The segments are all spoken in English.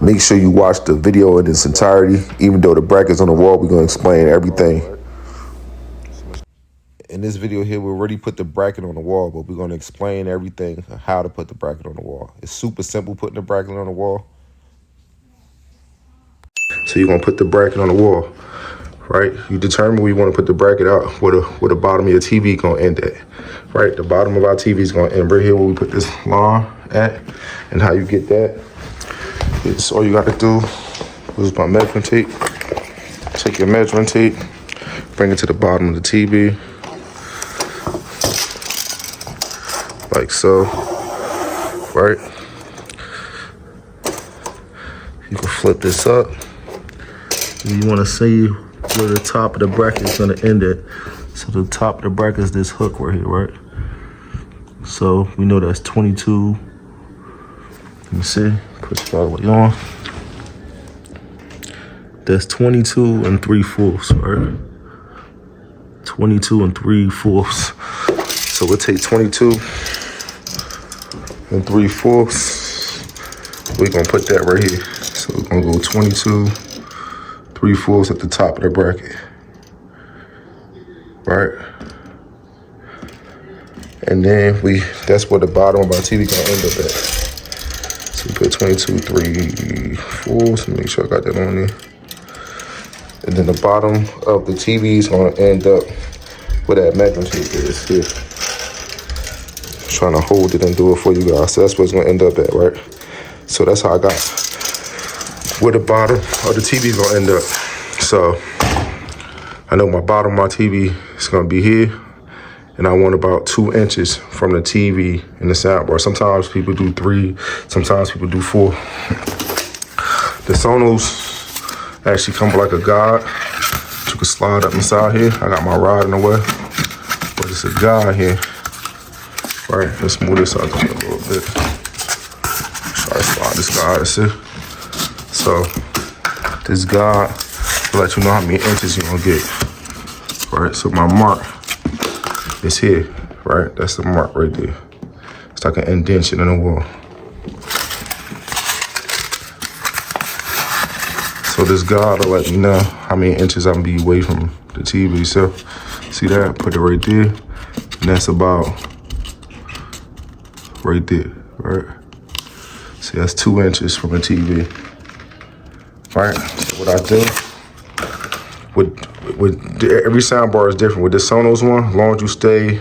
Make sure you watch the video in its entirety. Even though the bracket's on the wall, we're gonna explain everything. In this video here, we already put the bracket on the wall, but we're gonna explain everything, how to put the bracket on the wall. It's super simple putting the bracket on the wall. So you're gonna put the bracket on the wall, right? You determine where you wanna put the bracket out, where the bottom of your TV gonna end at, right? The bottom of our TV is gonna end right here where we put this line at. And how you get that, it's all you gotta do is my measuring tape. Take your measuring tape, bring it to the bottom of the TV, like so, right? You can flip this up. You want to see where the top of the bracket is going to end at. So the top of the bracket is this hook right here, right? So we know that's 22. Let me see, push it all the way on. That's 22 3/4, right? 22 3/4. So we'll take 22 3/4. We're gonna put that right here. So we're gonna go 22 3/4 at the top of the bracket, right? And then that's where the bottom of our TV gonna end up at. So we put 22 3/4. So make sure I got that on there. And then the bottom of the TV is gonna end up where that measuring tape is here. Trying to hold it and do it for you guys. So that's where it's gonna end up at, right? So that's how I got where the bottom of the TV is gonna end up. So I know my bottom of my TV is gonna be here, and I want about 2 inches from the TV and the soundbar. Sometimes people do 3, sometimes people do 4. The Sonos actually come with like a guide. You can slide up inside here. I got my rod in the way, but it's a guide here. Right, let's move this out a little bit. Try to slide this guide, see? So this guide will let you know how many inches you're gonna get. Right, so my mark is here, right? That's the mark right there. It's like an indentation in the wall. So this guide will let me know how many inches I'm gonna be away from the TV. So see that? Put it right there, and that's about right there, right? See, that's 2 inches from the TV, right? So what I do, with every soundbar is different. With this Sonos one, as long as you stay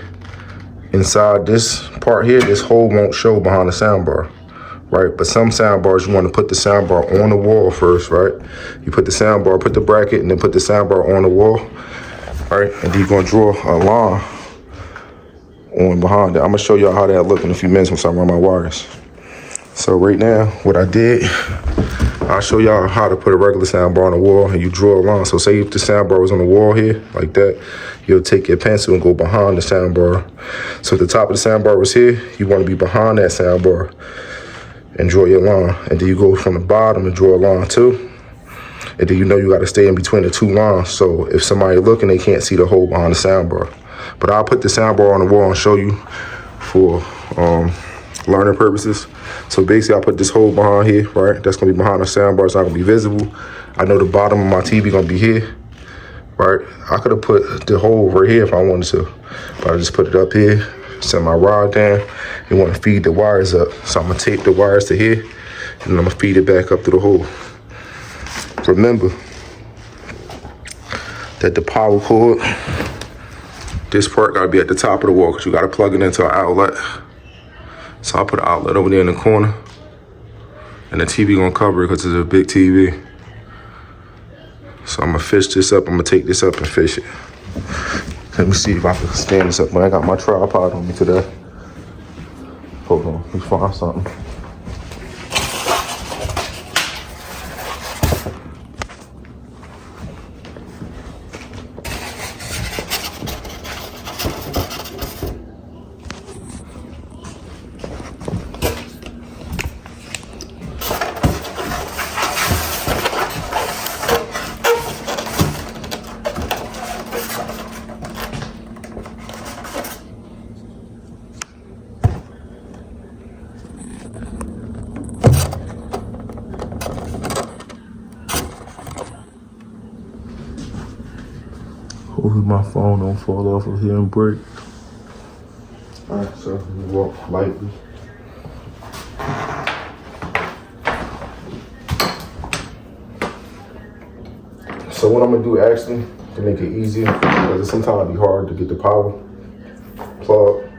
inside this part here, this hole won't show behind the soundbar, right? But some soundbars, you want to put the soundbar on the wall first, right? You put the soundbar, put the bracket, and then put the soundbar on the wall, right? And then you're gonna draw a line on behind it. I'm gonna show y'all how that look in a few minutes once I run my wires. So right now, what I did, I'll show y'all how to put a regular soundbar on the wall, and you draw a line. So say if the soundbar was on the wall here, like that, you'll take your pencil and go behind the soundbar. So if the top of the soundbar was here, you wanna be behind that soundbar and draw your line. And then you go from the bottom and draw a line too. And then you know you gotta stay in between the 2 lines. So if somebody looking, they can't see the hole behind the soundbar. But I'll put the soundbar on the wall and show you for learning purposes. So basically, I put this hole behind here, right? That's gonna be behind the soundbar. It's not gonna be visible. I know the bottom of my TV gonna be here, right? I could have put the hole right here if I wanted to, but I just put it up here, set my rod down, and want to feed the wires up. So I'm gonna tape the wires to here, and then I'm gonna feed it back up through the hole. Remember that the power cord, this part gotta be at the top of the wall because you gotta plug it into an outlet. So I'll put an outlet over there in the corner, and the TV gonna cover it because it's a big TV. So I'm gonna fish this up. I'm gonna take this up and fish it. Let me see if I can stand this up. When I got my tripod on me today. Hold on, let me find something. Hopefully my phone don't fall off of here and break. Alright, so we walk lightly. So what I'm gonna do actually to make it easier, because sometimes it'd be hard to get the power plug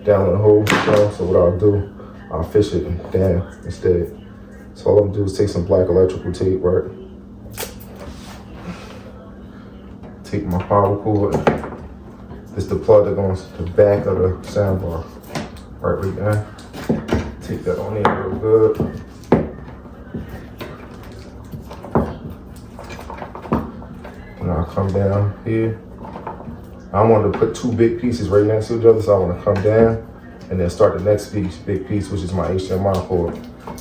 down in the hole. So what I'll do, I'll fish it down instead. So all I'm gonna do is take some black electrical tape, right? Take my power cord. This is the plug that goes to the back of the soundbar. Right there. Take that on in real good. And I'll come down here. I wanted to put two big pieces right next to each other, so I want to come down and then start the next big piece, which is my HDMI cord.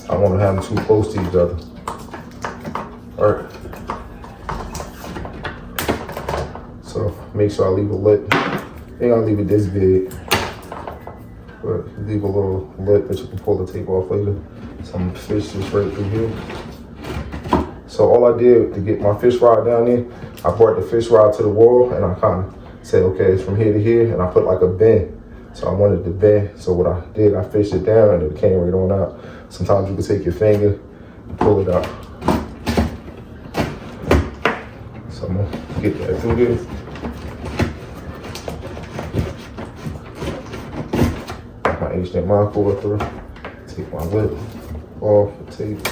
I want to have them too close to each other. All right. So make sure I leave a lip. I think I'll leave it this big, but leave a little lip that you can pull the tape off later. So I'm gonna fish this right through here. So all I did to get my fish rod down there, I brought the fish rod to the wall and I kind of said, okay, it's from here to here, and I put like a bend. So I wanted to bend. So what I did, I fished it down and it came right on out. Sometimes you can take your finger and pull it out. So I'm gonna get that through there. My HDMI cord through. Take my lip off the tape.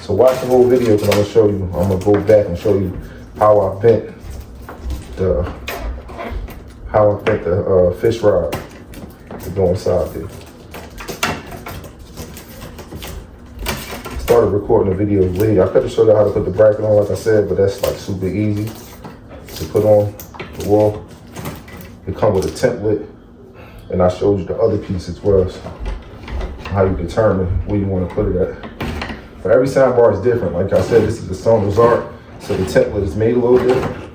So watch the whole video because I'm gonna show you. I'm gonna go back and show you how I bent the fish rod to go inside there. Started recording the video late. I could have showed you how to put the bracket on, like I said, but that's like super easy to put on the wall. It comes with a template, and I showed you the other piece as well, so how you determine where you want to put it at. But every soundbar is different. Like I said, this is the Sonos Art, so the template is made a little different.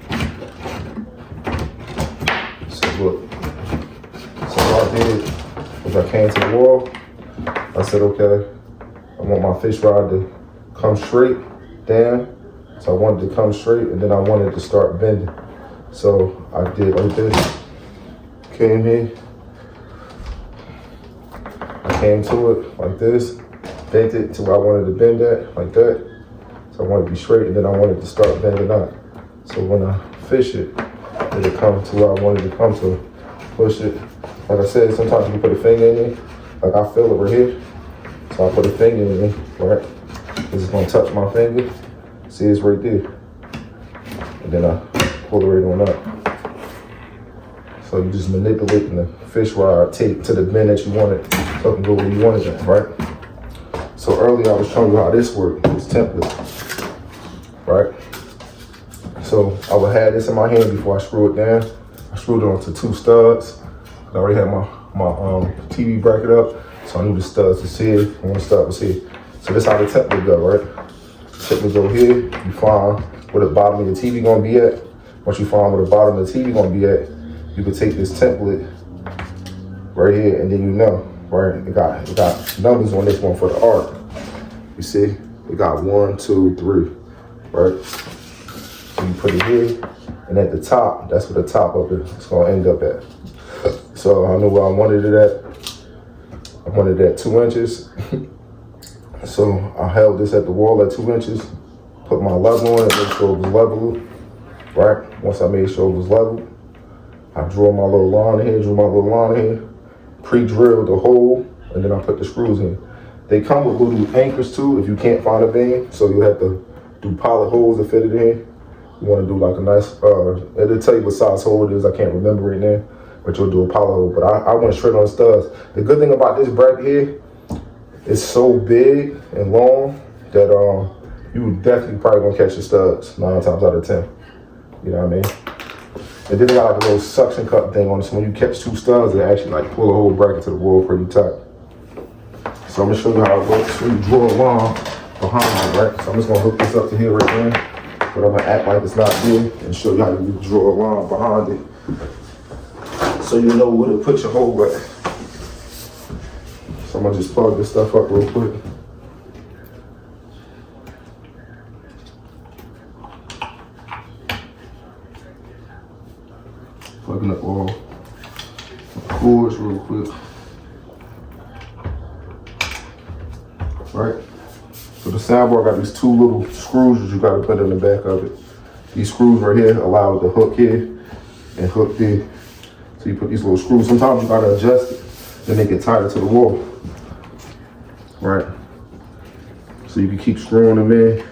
So look, so what I did was I came to the wall. I said, okay, I want my fish rod to come straight down. So I wanted to come straight, and then I wanted to start bending. So I did like this. Came here, I came to it like this, bent it to where I wanted to bend at, like that. So I wanted to be straight, and then I wanted to start bending out. So when I fish it, it'll come to where I wanted to come to. Push it. Like I said, sometimes you can put a finger in it. Like I feel it right here. So I put a finger in it, right? This is gonna touch my finger. See, it's right there. And then I pull it right on up. So you just manipulating the fish rod tape to the bend that you want it, so it can go where you want it at, right? So earlier I was showing you how this works, this template, right? So I would have this in my hand before I screw it down. I screwed it onto two studs. I already had my TV bracket up, so I knew the studs was here, and one stud was here. So this is how the template go, right? The template go here, you find where the bottom of your TV gonna be at. Once you find where the bottom of the TV gonna be at, you can take this template right here, and then you know, right? It got numbers on this one for the art. You see, it got 1, 2, 3, right? So you put it here, and at the top, that's where the top of it's gonna end up at. So I know where I wanted it at. I wanted it at 2 inches. So I held this at the wall at 2 inches, put my level on it, make sure it was level, right? Once I made sure it was level, I drew my little line in here, pre-drilled the hole, and then I put the screws in. They come with little anchors too if you can't find a vein, so you have to do pilot holes to fit it in. You want to do like a nice, it'll tell you what size hole it is, I can't remember right now, but you'll do a pilot hole. But I went straight on studs. The good thing about this bracket here, it's so big and long that you definitely probably gonna catch the studs 9 times out of 10. You know what I mean? And then they got like a little suction cup thing on it, so when you catch 2 studs, it actually like pull the whole bracket to the wall pretty tight. So I'm gonna show you how it works. So you draw a line behind it, right? So I'm just gonna hook this up to here right now, but I'm gonna act like it's not there and show you how you draw a line behind it, so you know where to put your hole at. So I'm gonna just plug this stuff up real quick. right? So the soundbar got these two little screws that you gotta put in the back of it. These screws right here allow it to hook here and hook there. So you put these little screws. Sometimes you gotta adjust it, then they get tighter to the wall, right? So you can keep screwing them in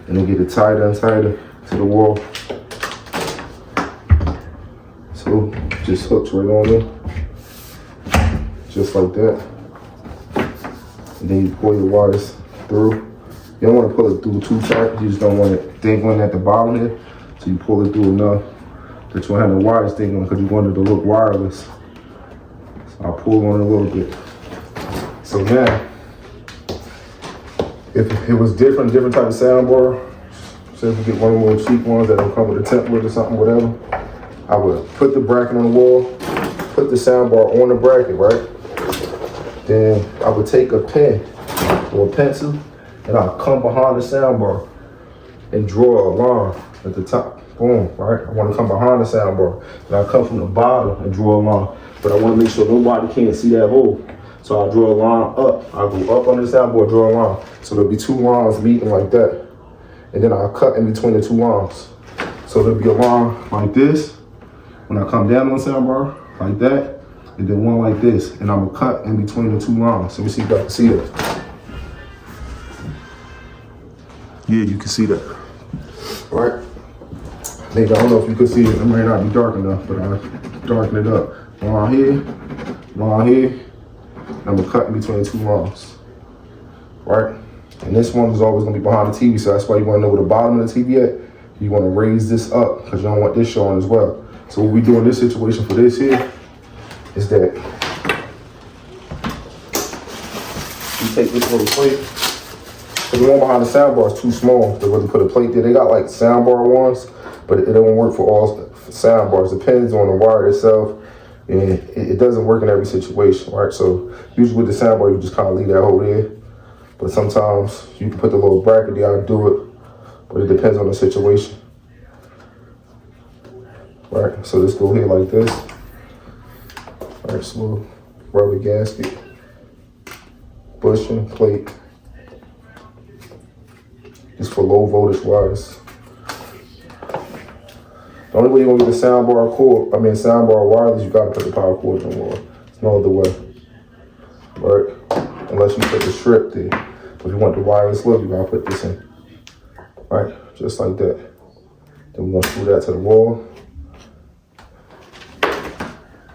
and then get it tighter and tighter to the wall. So just hooks right on there, just like that. And then you pull your wires through. You don't want to pull it through too tight. You just don't want it dangling at the bottom here. So you pull it through enough that you don't have the wires dangling because you want it to look wireless. So I'll pull on it a little bit. So now, if it was different type of soundbar, say if you get one of the little cheap ones that don't come with a template or something, whatever, I would put the bracket on the wall, put the soundbar on the bracket, right? Then I would take a pen or a pencil and I'll come behind the soundbar and draw a line at the top. Boom, right? I want to come behind the soundbar. And I come from the bottom and draw a line. But I want to make sure nobody can't see that hole. So I'll draw a line up. I'll go up under the soundboard, draw a line. So there'll be two lines meeting like that. And then I'll cut in between the two lines. So there'll be a line like this when I come down on the soundbar, like that. And then one like this. And I'm gonna cut in between the two lines. So we see if y'all can see that. Yeah, you can see that. Right? I don't know if you can see it. It may not be dark enough, but I'll darken it up. Line here, and I'm gonna cut in between the two lines. Right? And this one is always gonna be behind the TV, so that's why you wanna know where the bottom of the TV at. You wanna raise this up, because you don't want this showing as well. So what we do in this situation for this here is that you take this little plate, because the one behind the soundbar is too small to really put a plate there. They got like soundbar ones, but it don't work for all soundbars. It depends on the wire itself, and it doesn't work in every situation, right? So usually with the soundbar, you just kind of leave that hole there. But sometimes you can put the little bracket there and do it, but it depends on the situation. Right, so this go here like this. All right, so little rubber gasket, bushing, plate. This for low voltage wires. The only way you're gonna get the soundbar wireless, you gotta put the power cord in the wall. There's no other way, right? Unless you put the strip there. If you want the wireless look, you gotta put this in. Right, just like that. Then we're gonna screw that to the wall.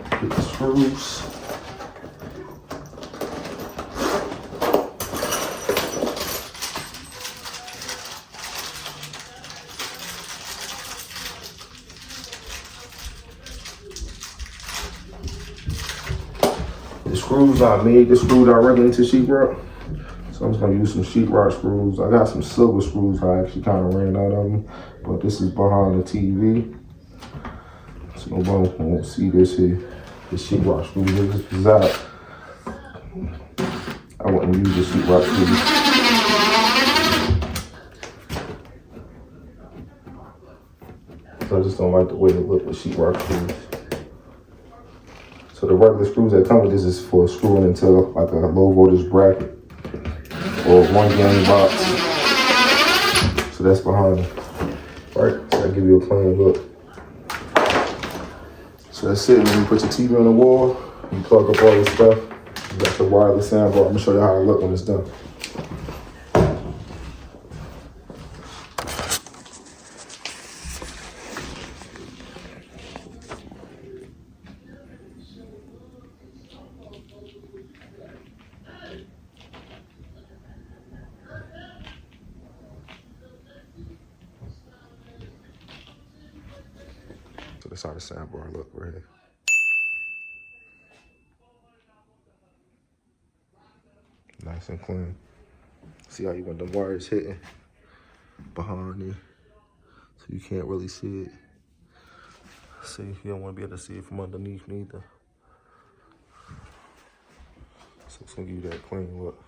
Get the screws. The screws I made, the screws directly into sheetrock. So I'm just gonna use some sheetrock screws. I got some silver screws. I actually kind of ran out of them, but this is behind the TV. So nobody won't see this here. The sheetrock screws. This is out. I wouldn't use the sheetrock screws. So I just don't like the way they look with sheetrock screws. So the regular screws that come with this is for screwing into like a low voltage bracket or 1 game box. So that's behind it. Right? So I give you a plain look. So that's it. When you put your TV on the wall, you plug up all this stuff. You got the wireless soundbar. I'm gonna show you how it looks when it's done. So that's how the soundbar look right here. Nice and clean. See how you want the wires hitting behind it, so you can't really see it. See, you don't want to be able to see it from underneath neither. So it's gonna give you that clean look.